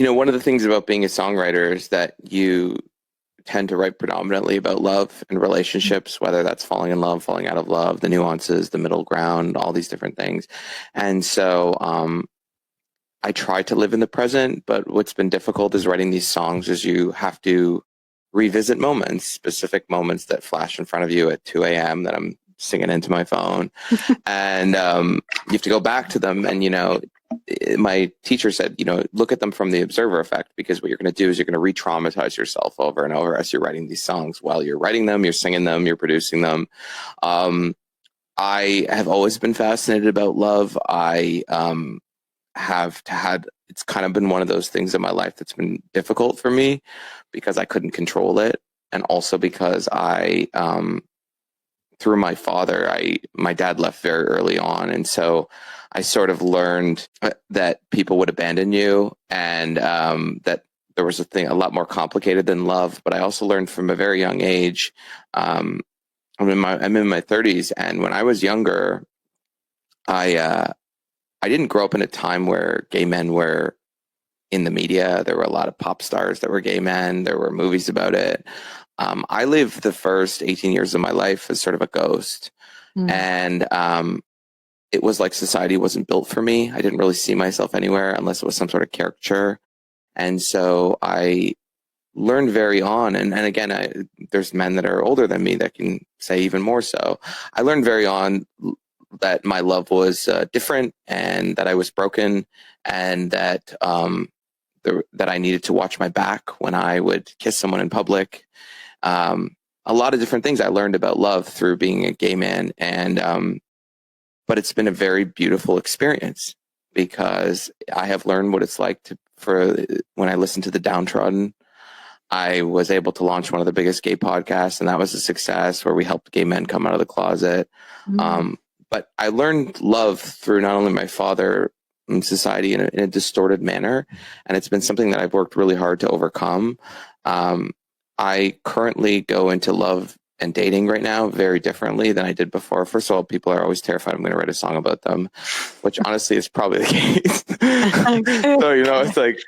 One of the things about being a songwriter is that you tend to write predominantly about love and relationships, whether that's falling in love, falling out of love, the nuances, the middle ground, all these different things. And so I try to live in the present, but what's been difficult is writing these songs is you have to revisit moments, specific moments that flash in front of you at 2 a.m. that I'm singing into my phone. And you have to go back to them. And, my teacher said, look at them from the observer effect, because what you're going to do is you're going to re-traumatize yourself over and over as you're writing these songs. While you're writing them, you're singing them, you're producing them. I have always been fascinated about love. I it's kind of been one of those things in my life that's been difficult for me because I couldn't control it. And also because through my father, my dad left very early on. And so I sort of learned that people would abandon you, and that there was a lot more complicated than love. But I also learned from a very young age, I'm in my 30s. And when I was younger, I didn't grow up in a time where gay men were in the media. There were a lot of pop stars that were gay men. There were movies about it. I lived the first 18 years of my life as sort of a ghost. And it was like society wasn't built for me. I didn't really see myself anywhere unless it was some sort of caricature. And so I learned very on. And again, there's men that are older than me that can say even more so. I learned very on that my love was different, and that I was broken, and that that I needed to watch my back when I would kiss someone in public. A lot of different things I learned about love through being a gay man. And but it's been a very beautiful experience, because I have learned what it's like for when I listen to the downtrodden. I was able to launch one of the biggest gay podcasts, and that was a success, where we helped gay men come out of the closet. But I learned love through not only my father and society in a distorted manner, and it's been something that I've worked really hard to overcome. I currently go into love and dating right now very differently than I did before. First of all, people are always terrified I'm going to write a song about them, which honestly is probably the case. So, it's like,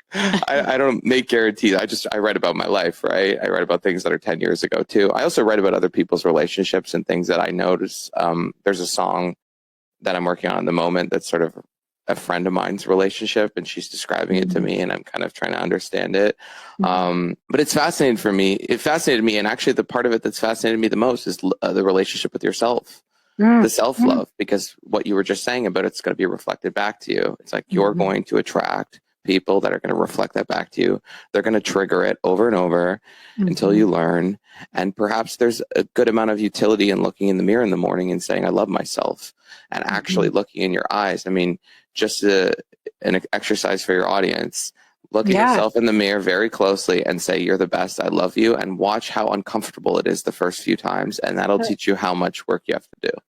I don't make guarantees. I write about my life, right? I write about things that are 10 years ago too. I also write about other people's relationships and things that I notice. There's a song that I'm working on at the moment that's sort of a friend of mine's relationship, and she's describing it to me, and I'm kind of trying to understand it. But it's fascinating for me. It fascinated me. And actually the part of it that's fascinated me the most is the relationship with yourself, the self-love, because what you were just saying about it's going to be reflected back to you. It's like you're going to attract people that are going to reflect that back to you. They're going to trigger it over and over until you learn. And perhaps there's a good amount of utility in looking in the mirror in the morning and saying, I love myself, and actually looking in your eyes. I mean, just an exercise for your audience. Look at yourself in the mirror very closely and say, you're the best, I love you, and watch how uncomfortable it is the first few times. And that'll teach you how much work you have to do.